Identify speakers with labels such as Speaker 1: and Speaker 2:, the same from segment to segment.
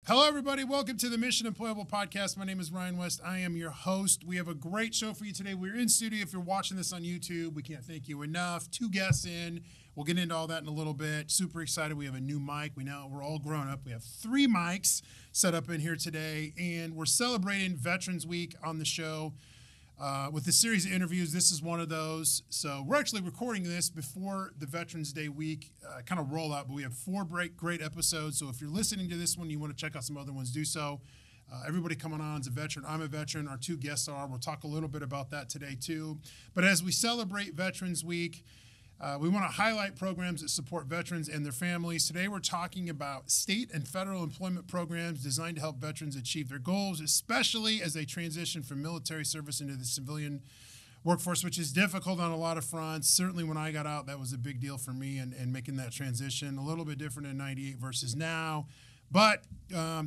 Speaker 1: Hello, everybody. Welcome to the Mission Employable podcast. My name is Ryan West. I am your host. We have a great show for you today. We're in studio. If you're watching this on YouTube, we can't thank you enough. 2 guests in. We'll get into all that in a little bit. Super excited. We have a new mic. We're all grown up. We have 3 mics set up in here today, and we're celebrating Veterans Week on the show with a series of interviews. This is one of those. So we're actually recording this before the Veterans Day week kind of roll out, but we have 4 great episodes. So if you're listening to this one, you want to check out some other ones, do so. Everybody coming on is a veteran. I'm a veteran. Our 2 guests are. We'll talk a little bit about that today too. But as we celebrate Veterans Week, we want to highlight programs that support veterans and their families. Today we're talking about state and federal employment programs designed to help veterans achieve their goals, especially as they transition from military service into the civilian workforce, which is difficult on a lot of fronts. Certainly when I got out, that was a big deal for me and making that transition. A little bit different in 98 versus now. But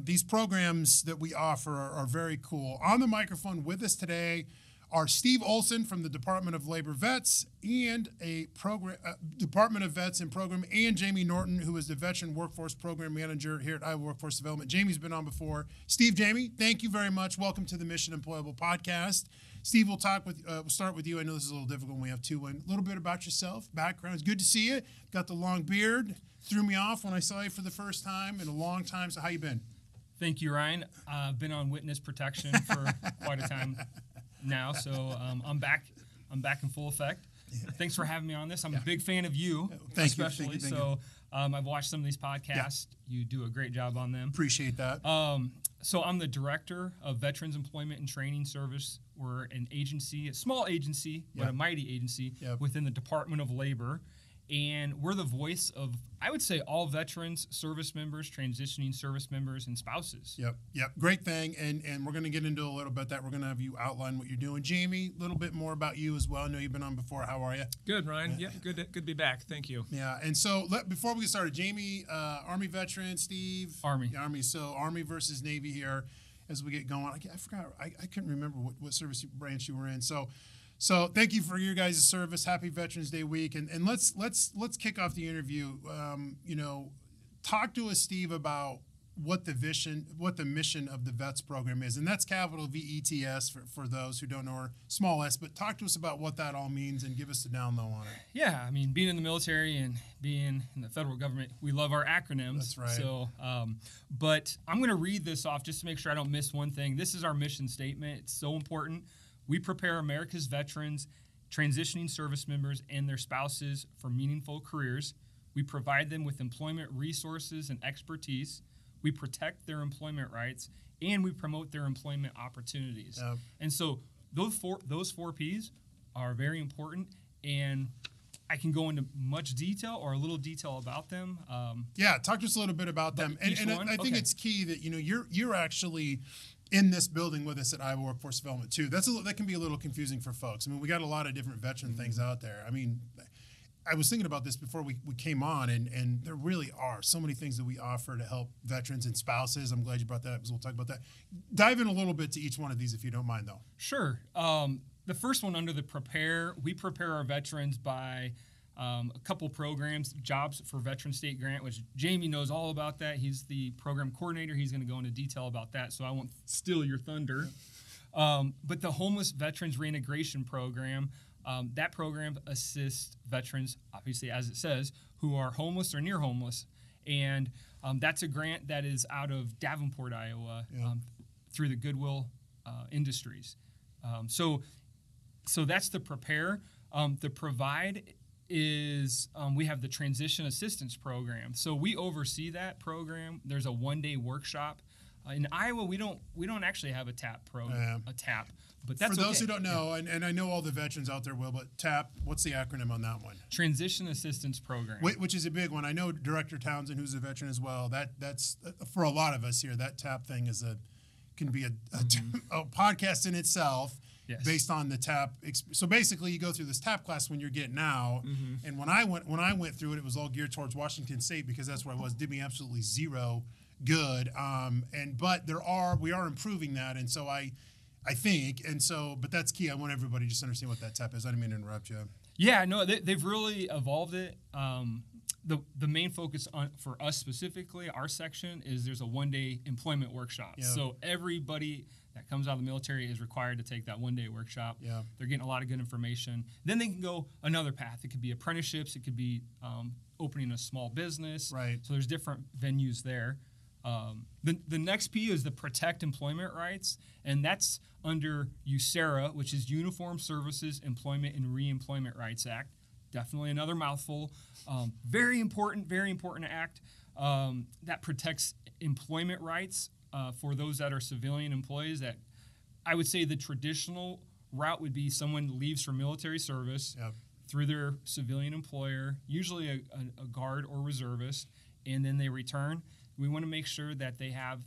Speaker 1: these programs that we offer are very cool. On the microphone with us today are Steve Olsen from the Department of Labor Vets and a program Department of Vets and Program, and Jamie Norton, who is the Veteran Workforce Program Manager here at Iowa Workforce Development. Jamie's been on before. Steve, Jamie, thank you very much. Welcome to the Mission Employable podcast. Steve, we'll start with you. I know this is a little difficult when we have 2 in. A little bit about yourself, background. It's good to see you. Got the long beard. Threw me off when I saw you for the first time in a long time. So how you been?
Speaker 2: Thank you, Ryan. I've been on witness protection for quite a time now, so I'm back in full effect. Thanks for having me on this. I'm a big fan of you,
Speaker 1: Thank
Speaker 2: especially.
Speaker 1: you.
Speaker 2: I've watched some of these podcasts. Yeah. You do a great job on them.
Speaker 1: Appreciate that.
Speaker 2: So I'm the director of Veterans Employment and Training Service. We're an agency, a small agency, but a mighty agency within the Department of Labor. And we're the voice of, I would say, all veterans, service members, transitioning service members, and spouses.
Speaker 1: Yep. Great thing. And we're going to get into a little bit that. We're going to have you outline what you're doing. Jamie, a little bit more about you as well. I know you've been on before. How are you?
Speaker 3: Good, Ryan. Yeah, good to be back. Thank you.
Speaker 1: Yeah. And so before we get started, Jamie, Army veteran, Steve?
Speaker 2: Army.
Speaker 1: Yeah, Army. So Army versus Navy here as we get going. I forgot. I couldn't remember what service branch you were in. So thank you for your guys' service. Happy Veterans Day week, and let's kick off the interview. Talk to us, Steve, about what the mission of the VETS program is, and that's capital VETS for those who don't know, or small s. But talk to us about what that all means and give us the down low on it.
Speaker 2: Yeah, I mean, being in the military and being in the federal government, we love our acronyms.
Speaker 1: That's right.
Speaker 2: So, but I'm going to read this off just to make sure I don't miss one thing. This is our mission statement. It's so important. We prepare America's veterans, transitioning service members, and their spouses for meaningful careers. We provide them with employment resources and expertise. We protect their employment rights, and we promote their employment opportunities. And so those four P's are very important, and I can go into much detail or a little detail about them.
Speaker 1: Talk to us a little bit about them. And I think it's key that you're actually in this building with us at Iowa Workforce Development too. That can be a little confusing for folks. I mean, we got a lot of different veteran things out there. I mean, I was thinking about this before we came on, and there really are so many things that we offer to help veterans and spouses. I'm glad you brought that up because we'll talk about that. Dive in a little bit to each one of these if you don't mind, though.
Speaker 2: Sure. The first one under the we prepare our veterans by a couple programs, Jobs for Veteran State Grant, which Jamie knows all about that. He's the program coordinator. He's going to go into detail about that, so I won't steal your thunder. But the Homeless Veterans Reintegration Program, that program assists veterans, obviously, as it says, who are homeless or near homeless. And that's a grant that is out of Davenport, Iowa, through the Goodwill Industries. So that's the prepare. The provide is we have the Transition Assistance Program. So we oversee that program. There's a 1-day workshop. In Iowa, we don't actually have a TAP program, but that's
Speaker 1: for those who don't know, and I know all the veterans out there will, but TAP, what's the acronym on that one?
Speaker 2: Transition Assistance Program,
Speaker 1: which is a big one. I know Director Townsend, who's a veteran as well. That's for a lot of us here. That TAP thing can be a podcast in itself. Yes. Based on the TAP, so basically you go through this TAP class when you're getting out, and when I went through it, it was all geared towards Washington State because that's where I was. Did me absolutely zero good, but we are improving that, and so I think, and so, but that's key. I want everybody to just understand what that TAP is. I didn't mean to interrupt you.
Speaker 2: Yeah, no, they've really evolved it. the main focus for us specifically, our section, is there's a one-day employment workshop.
Speaker 1: Yeah.
Speaker 2: So everybody that comes out of the military is required to take that one-day workshop.
Speaker 1: Yeah.
Speaker 2: They're getting a lot of good information. Then they can go another path. It could be apprenticeships. It could be opening a small business.
Speaker 1: Right.
Speaker 2: So there's different venues there. The next P is the Protect Employment Rights, and that's under USERRA, which is Uniform Services Employment and Reemployment Rights Act. Definitely another mouthful. Very important act that protects employment rights for those that are civilian employees. That I would say the traditional route would be someone leaves for military service through their civilian employer, usually a guard or reservist, and then they return. We want to make sure that they have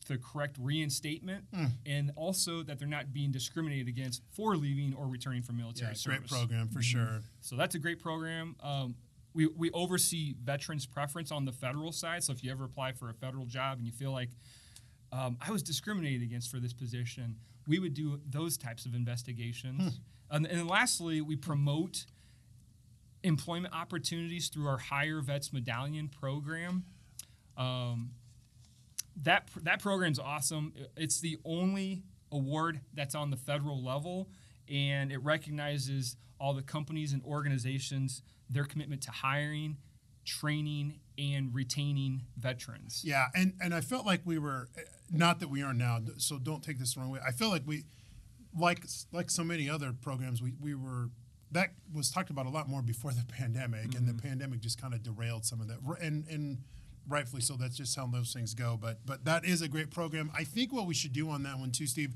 Speaker 2: the correct reinstatement and also that they're not being discriminated against for leaving or returning from military service.
Speaker 1: Great program for sure.
Speaker 2: So that's a great program. We oversee veterans preference on the federal side. So if you ever apply for a federal job and you feel like I was discriminated against for this position, we would do those types of investigations. And lastly, we promote employment opportunities through our Hire Vets Medallion program. That program's awesome. It's the only award that's on the federal level, and it recognizes all the companies and organizations, their commitment to hiring, training, and retaining veterans.
Speaker 1: Yeah, and I felt like we were, not that we are now, so don't take this the wrong way. I feel like we, like so many other programs, we were, that was talked about a lot more before the pandemic, and the pandemic just kind of derailed some of that. And rightfully so, that's just how those things go. But that is a great program. I think what we should do on that one too, Steve,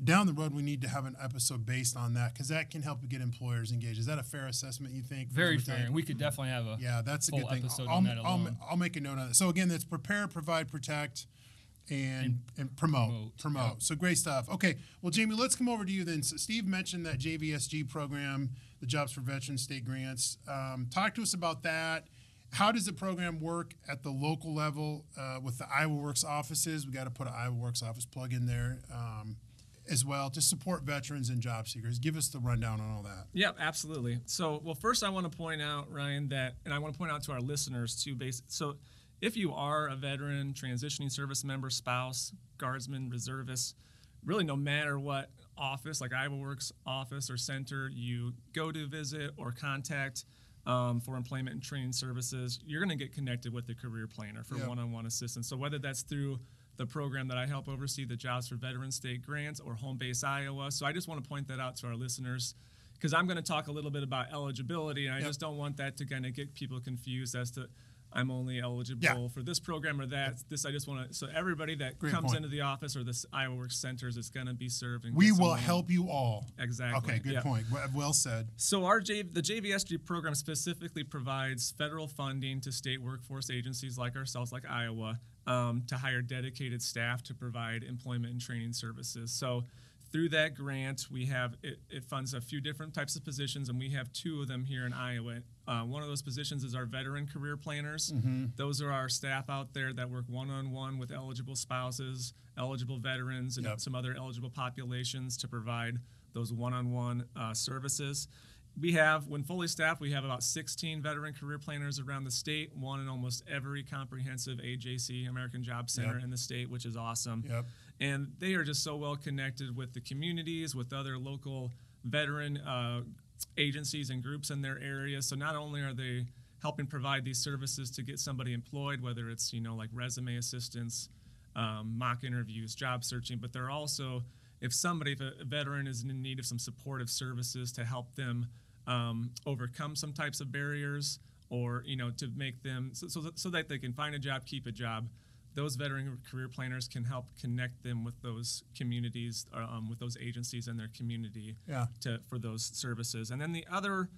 Speaker 1: down the road we need to have an episode based on that, because that can help get employers engaged. Is that a fair assessment, you think?
Speaker 2: Very fair. And we could definitely have a
Speaker 1: that's a
Speaker 2: full
Speaker 1: good thing.
Speaker 2: episode on that alone.
Speaker 1: I'll make a note on it. So again, that's prepare, provide, protect, and promote.
Speaker 2: Yeah.
Speaker 1: So great stuff. Okay, well, Jamie, let's come over to you then. So Steve mentioned that JVSG program, the Jobs for Veterans State Grants. Talk to us about that. How does the program work at the local level with the IowaWorks offices? We got to put an IowaWorks office plug in there as well to support veterans and job seekers. Give us the rundown on all that.
Speaker 3: Yeah, absolutely. So, well, first I want to point out, Ryan, that, and I want to point out to our listeners too, so if you are a veteran, transitioning service member, spouse, guardsman, reservist, really no matter what office, like IowaWorks office or center you go to visit or contact for employment and training services, you're going to get connected with the career planner for one-on-one assistance. So whether that's through the program that I help oversee, the Jobs for Veterans State Grants, or Home Base Iowa. So I just want to point that out to our listeners, because I'm going to talk a little bit about eligibility, and I just don't want that to kind of get people confused as to I'm only eligible for this program or that. This I just want to, so everybody that comes into the office or this IowaWorks centers is going to be served. And
Speaker 1: we will help you all.
Speaker 3: Exactly.
Speaker 1: Okay, good point. Well said.
Speaker 3: So the JVSG program specifically provides federal funding to state workforce agencies like ourselves, like Iowa, to hire dedicated staff to provide employment and training services. So through that grant, we have it funds a few different types of positions, and we have two of them here in Iowa. One of those positions is our veteran career planners. Those are our staff out there that work one-on-one with eligible spouses, eligible veterans, and some other eligible populations to provide those one-on-one services. We have, when fully staffed, we have about 16 veteran career planners around the state, one in almost every comprehensive AJC, American Job Center, in the state, which is awesome. And they are just so well connected with the communities, with other local veteran agencies and groups in their area. So not only are they helping provide these services to get somebody employed, whether it's, like resume assistance, mock interviews, job searching, but they're also, if a veteran is in need of some supportive services to help them overcome some types of barriers, or to make them so that they can find a job, keep a job, those veteran career planners can help connect them with those communities, with those agencies in their community for those services. And then the other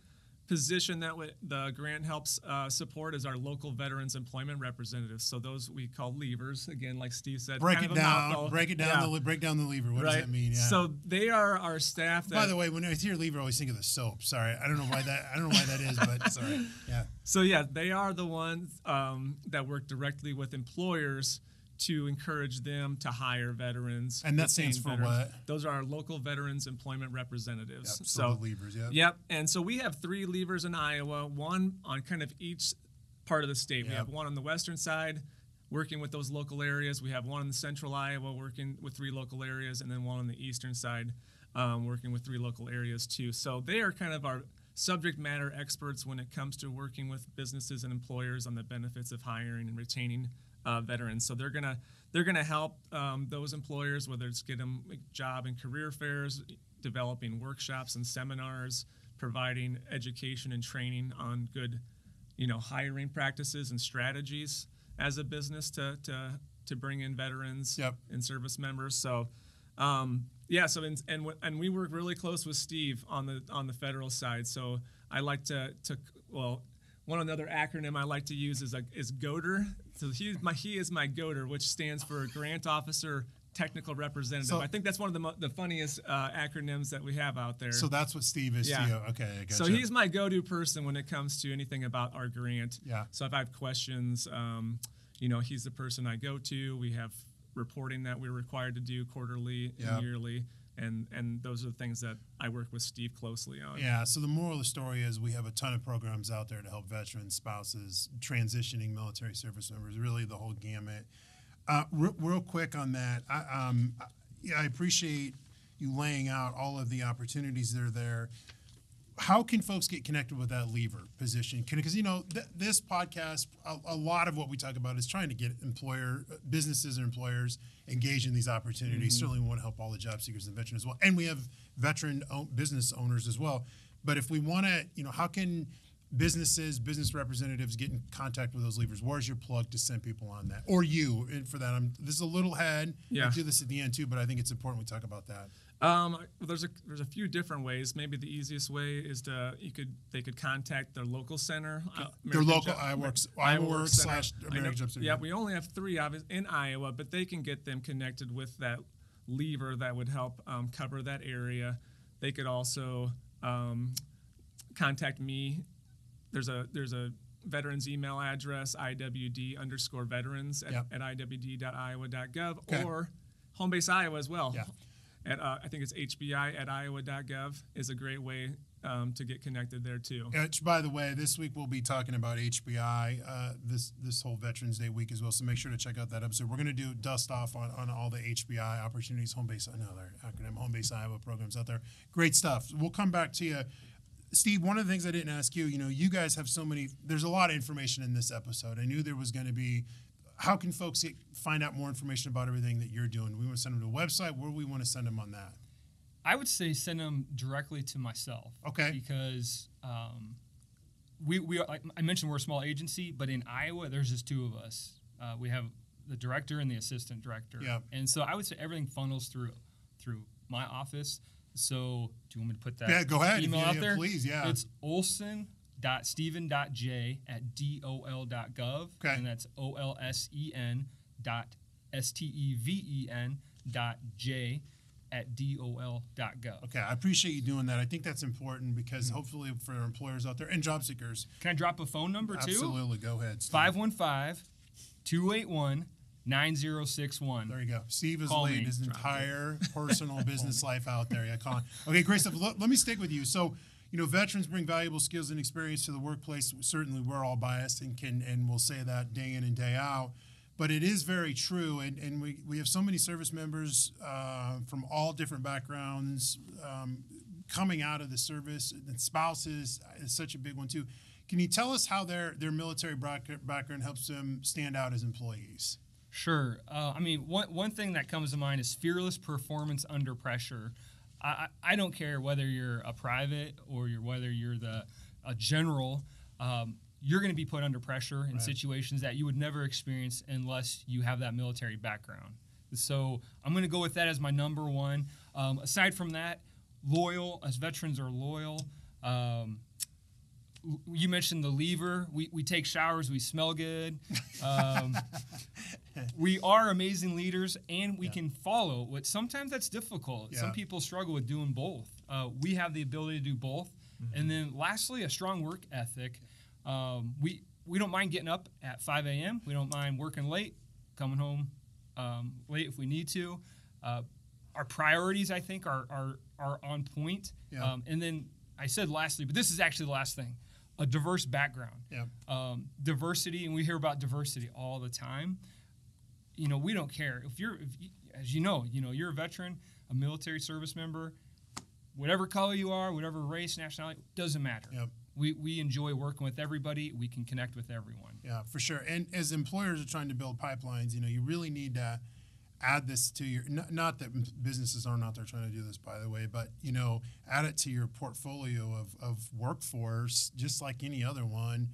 Speaker 3: position that the grant helps support is our local veterans employment representatives. So those we call levers. Again, like Steve said,
Speaker 1: break it down the lever. What does that mean? Yeah.
Speaker 3: So they are our staff.
Speaker 1: By the way, when I hear lever, I always think of the soap. Sorry, I don't know why that is, but sorry. Yeah.
Speaker 3: So they are the ones that work directly with employers to encourage them to hire veterans.
Speaker 1: And that stands for what?
Speaker 3: Those are our local veterans employment representatives.
Speaker 1: So the levers,
Speaker 3: Yep. And so we have 3 levers in Iowa, one on kind of each part of the state. We
Speaker 1: Yep.
Speaker 3: have one on the western side, working with those local areas. We have one in central Iowa working with 3 local areas, and then one on the eastern side working with 3 local areas too. So they are kind of our subject matter experts when it comes to working with businesses and employers on the benefits of hiring and retaining veterans. So they're gonna help those employers, whether it's get them job and career fairs, developing workshops and seminars, providing education and training on good, hiring practices and strategies as a business to bring in veterans
Speaker 1: Yep.
Speaker 3: and service members. So. And we work really close with Steve on the federal side. So I like to one another acronym I like to use is GOTR. So he is my GOTR, which stands for Grant Officer Technical Representative.
Speaker 1: So-
Speaker 3: I think that's one of the funniest acronyms that we have out there.
Speaker 1: So that's what Steve is to you. Okay, I gotcha.
Speaker 3: So he's my go-to person when it comes to anything about our grant.
Speaker 1: Yeah.
Speaker 3: So if I have questions, he's the person I go to. We have reporting that we're required to do quarterly
Speaker 1: Yeah.
Speaker 3: and yearly, and those are the things that I work with Steve closely on.
Speaker 1: Yeah, so the moral of the story is we have a ton of programs out there to help veterans, spouses, transitioning military service members, really the whole gamut. Real quick on that, I appreciate you laying out all of the opportunities that are there. How can folks get connected with that lever position? Because this podcast, a lot of what we talk about is trying to get businesses and employers engaged in these opportunities.
Speaker 3: Mm-hmm.
Speaker 1: Certainly, we want to help all the job seekers and veterans as well, and we have veteran business owners as well. But if we want to, how can businesses, business representatives get in contact with those levers? Where's your plug to send people on that, or you? And for that, this is a little head.
Speaker 3: Yeah.
Speaker 1: I'll do this at the end too, but I think it's important we talk about that.
Speaker 3: There's a few different ways. Maybe the easiest way is they could contact their local center.
Speaker 1: Their local
Speaker 3: IowaWorks
Speaker 1: IowaWorks/American Job Center.
Speaker 3: Yeah, we only have 3 in Iowa, but they can get them connected with that lever that would help cover that area. They could also contact me. There's a veterans email address, IWD_veterans at IWD.Iowa.gov,
Speaker 1: Okay.
Speaker 3: or Home Base Iowa as well.
Speaker 1: Yeah.
Speaker 3: I think it's HBI at Iowa.gov is a great way to get connected there too.
Speaker 1: Which, by the way, this week we'll be talking about HBI this whole Veterans Day week as well. So make sure to check out that episode. We're going to do dust off on all the HBI opportunities, Home Base Iowa programs out there. Great stuff. We'll come back to you. Steve, one of the things I didn't ask you, you guys have there's a lot of information in this episode. I knew there was going to be. How can folks find out more information about everything that you're doing? Do we want to send them to a website? Where do we want to send them on that?
Speaker 2: I would say send them directly to myself.
Speaker 1: Okay.
Speaker 2: Because like I mentioned, we're a small agency, but in Iowa, there's just 2 of us. We have the director and the assistant director.
Speaker 1: Yeah.
Speaker 2: And so I would say everything funnels through my office. So do you want me to put that
Speaker 1: go ahead.
Speaker 2: email out there?
Speaker 1: Please, yeah.
Speaker 2: It's Olsen.Stephen.J at DOL.gov.
Speaker 1: Okay.
Speaker 2: And that's OLSEN.STEVEN.J at DOL.gov.
Speaker 1: Okay, I appreciate you doing that. I think that's important because hopefully for our employers out there and job seekers.
Speaker 2: Can I drop a phone number too?
Speaker 1: Absolutely, go ahead, Steve.
Speaker 2: 515-281-9061.
Speaker 1: There you go. Steve has
Speaker 2: Call
Speaker 1: laid
Speaker 2: me.
Speaker 1: his entire personal business life out there. Yeah, Colin. Okay, great stuff. Let me stick with you. So, veterans bring valuable skills and experience to the workplace. Certainly, we're all biased and we'll say that day in and day out. But it is very true, and we have so many service members from all different backgrounds coming out of the service, and spouses is such a big one too. Can you tell us how their military background helps them stand out as employees?
Speaker 2: Sure. One thing that comes to mind is fearless performance under pressure. I don't care whether you're a private or whether you're a general. You're going to be put under pressure in situations that you would never experience unless you have that military background. So I'm going to go with that as my number one. Aside from that, loyal, as veterans are loyal. You mentioned the lever. We take showers. We smell good. We are amazing leaders, and we can follow. But sometimes that's difficult.
Speaker 1: Yeah.
Speaker 2: Some people struggle with doing both. We have the ability to do both. Mm-hmm. And then lastly, a strong work ethic. We don't mind getting up at 5 a.m. We don't mind working late, coming home late if we need to. Our priorities, I think, are on point.
Speaker 1: Yeah.
Speaker 2: And then I said lastly, but this is actually the last thing. a diverse background.
Speaker 1: Yeah.
Speaker 2: Diversity, and we hear about diversity all the time. We don't care as you're a veteran, a military service member, whatever color you are, whatever race, nationality, doesn't matter.
Speaker 1: Yep.
Speaker 2: We enjoy working with everybody. We can connect with everyone.
Speaker 1: Yeah, for sure. And as employers are trying to build pipelines, you really need to add this to your, not that businesses aren't out there trying to do this, by the way, but, add it to your portfolio of workforce, just like any other one.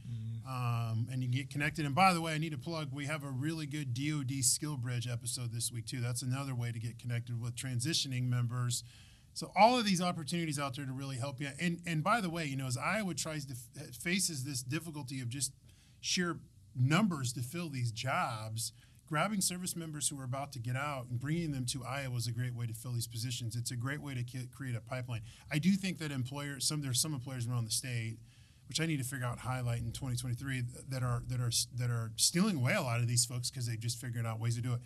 Speaker 1: And you get connected. And by the way, I need to plug, we have a really good DoD Skill Bridge episode this week too. That's another way to get connected with transitioning members. So all of these opportunities out there to really help you. And by the way, as Iowa faces this difficulty of just sheer numbers to fill these jobs, grabbing service members who are about to get out and bringing them to Iowa is a great way to fill these positions. It's a great way to create a pipeline. I do think that there's some employers around the state, which I need to figure out highlight in 2023, that are stealing away a lot of these folks because they've just figured out ways to do it.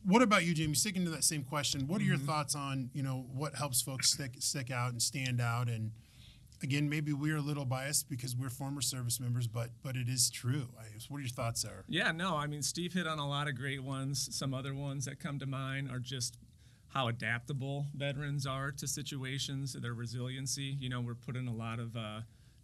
Speaker 1: What about you, Jamie? Sticking to that same question, what are your thoughts on what helps folks stick out and stand out? And again, maybe we're a little biased because we're former service members, but it is true. What are your thoughts there?
Speaker 3: Yeah, no, Steve hit on a lot of great ones. Some other ones that come to mind are just how adaptable veterans are to situations, their resiliency. We're put in a lot of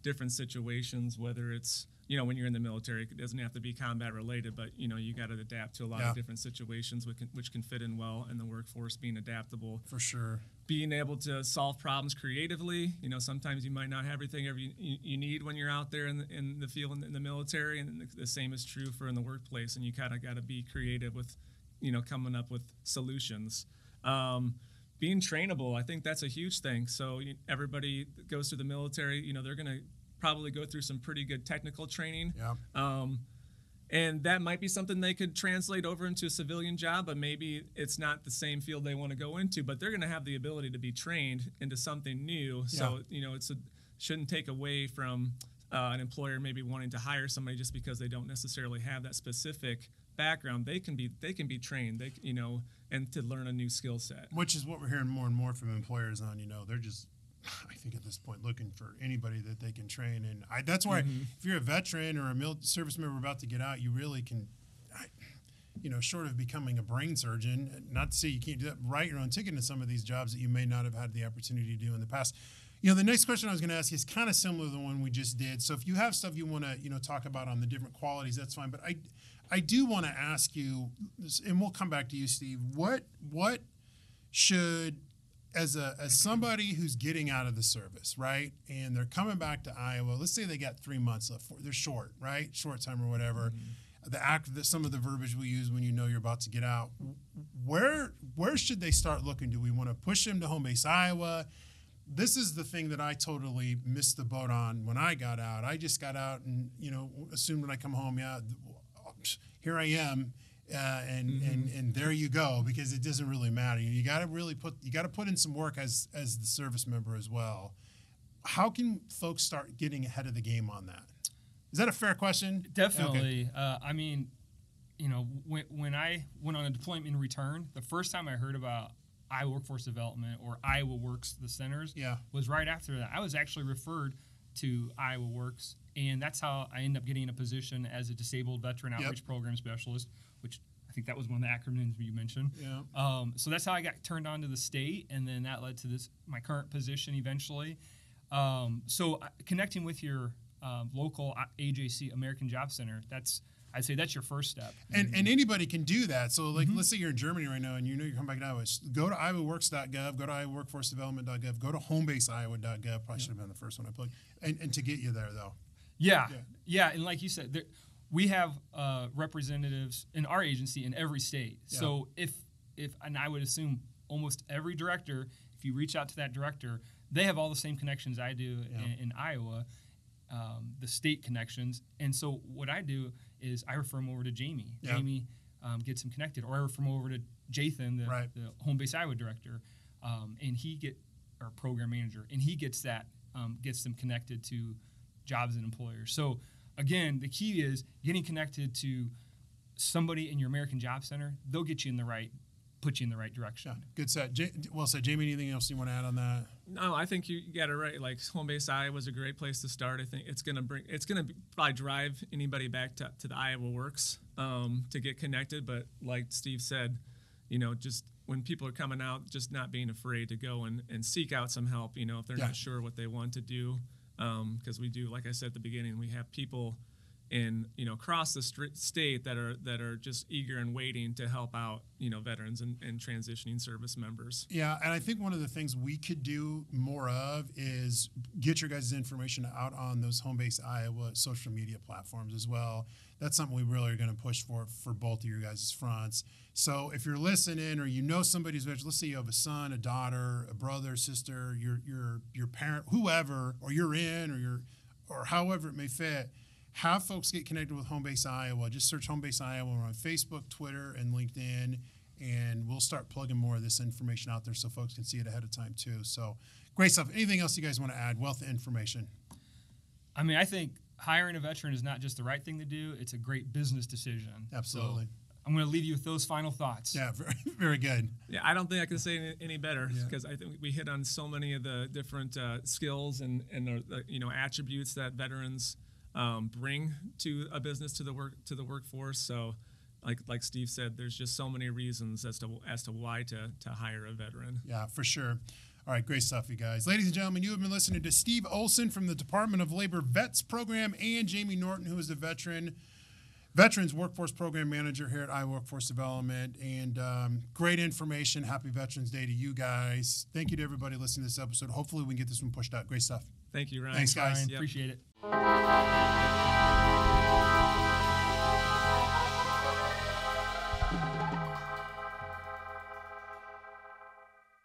Speaker 3: different situations, whether it's when you're in the military, it doesn't have to be combat related, but you got to adapt to a lot of different situations which can fit in well in the workforce. Being adaptable,
Speaker 1: for sure.
Speaker 3: Being able to solve problems creatively. Sometimes you might not have everything you need when you're out there in the field in the military, and the same is true for in the workplace. And you kind of got to be creative with coming up with solutions. Being trainable, I think that's a huge thing. So everybody that goes through the military, they're going to probably go through some pretty good technical training.
Speaker 1: Yeah.
Speaker 3: And that might be something they could translate over into a civilian job, but maybe it's not the same field they want to go into, but they're going to have the ability to be trained into something new. So, shouldn't take away from an employer maybe wanting to hire somebody just because they don't necessarily have that specific background. They can be trained, and to learn a new skill set.
Speaker 1: Which is what we're hearing more and more from employers on, they're just, I think at this point, looking for anybody that they can train. And that's why if you're a veteran or a service member about to get out, you really can, short of becoming a brain surgeon, not to say you can't do that, write your own ticket into some of these jobs that you may not have had the opportunity to do in the past. The next question I was going to ask you is kind of similar to the one we just did. So if you have stuff you want to, talk about on the different qualities, that's fine. But I do want to ask you, and we'll come back to you, Steve, what should, as somebody who's getting out of the service, right, and they're coming back to Iowa, let's say they got 3 months left, they're short, right, short time or whatever, some of the verbiage we use when you're about to get out, where should they start looking? Do we want to push them to home base Iowa? This is the thing that I totally missed the boat on when I got out. I just got out and, assumed when I come home, here I am. And there you go, because it doesn't really matter. You got to put in some work as the service member as well. How can folks start getting ahead of the game on that? Is that a fair question?
Speaker 2: Definitely. Okay. When I went on a deployment and return, the first time I heard about Iowa Workforce Development or Iowa Works, the centers, was right after that. I was actually referred to Iowa Works, and that's how I ended up getting a position as a disabled veteran outreach program specialist, which I think that was one of the acronyms you mentioned.
Speaker 1: Yeah.
Speaker 2: So that's how I got turned on to the state, and then that led to my current position eventually. So connecting with your local AJC, American Job Center, I'd say that's your first step.
Speaker 1: And anybody can do that. So let's say you're in Germany right now and you're coming back to Iowa. Go to IowaWorks.gov, go to IowaWorkforceDevelopment.gov, go to homebaseiowa.gov. Probably should have been the first one I plugged. And to get you there, though.
Speaker 2: Yeah. And like you said, we have representatives in our agency in every state. Yeah. So and I would assume almost every director, if you reach out to that director, they have all the same connections I do in Iowa, the state connections. And so what I do is I refer them over to Jamie. Yeah. Jamie gets them connected, or I refer them over to Jathan, the home base Iowa director, and our program manager, and he gets them connected to jobs and employers. So again, the key is getting connected to somebody in your American Job Center. They'll get you in the right put you in the right direction.
Speaker 1: Yeah, good set. Well said. Jamie, anything else you want to add on that?
Speaker 3: No, I think you got it right. Like home-based Iowa was a great place to start. I think it's gonna probably drive anybody back to the Iowa Works to get connected. But like Steve said, just when people are coming out, just not being afraid to go and seek out some help. If they're not sure what they want to do, because we do, like I said at the beginning, we have people across the state that are just eager and waiting to help out, veterans and transitioning service members.
Speaker 1: Yeah, and I think one of the things we could do more of is get your guys' information out on those home-based Iowa social media platforms as well. That's something we really are going to push for both of your guys' fronts. So if you're listening or somebody's veteran, let's say you have a son, a daughter, a brother, sister, your parent, whoever, or you're in or however it may fit. Have folks get connected with Homebase Iowa. Just search Homebase Iowa. We're on Facebook, Twitter, and LinkedIn, and we'll start plugging more of this information out there so folks can see it ahead of time too. So great stuff. Anything else you guys want to add? Wealth of information.
Speaker 2: I mean, I think hiring a veteran is not just the right thing to do. It's a great business decision.
Speaker 1: Absolutely.
Speaker 2: So I'm going to leave you with those final thoughts.
Speaker 1: Yeah, very, very good.
Speaker 3: Yeah, I don't think I can say any better because I think we hit on so many of the different skills and attributes that veterans bring to a business, to the workforce. So like Steve said, there's just so many reasons as to why to hire a veteran.
Speaker 1: Yeah, for sure. All right, great stuff, you guys. Ladies and gentlemen, you have been listening to Steve Olsen from the Department of Labor Vets Program and Jamie Norton, who is the Veterans Workforce Program Manager here at Iowa Workforce Development. And great information. Happy Veterans Day to you guys. Thank you to everybody listening to this episode. Hopefully we can get this one pushed out. Great stuff.
Speaker 3: Thank you, Ryan.
Speaker 1: Thanks, guys.
Speaker 2: Appreciate it.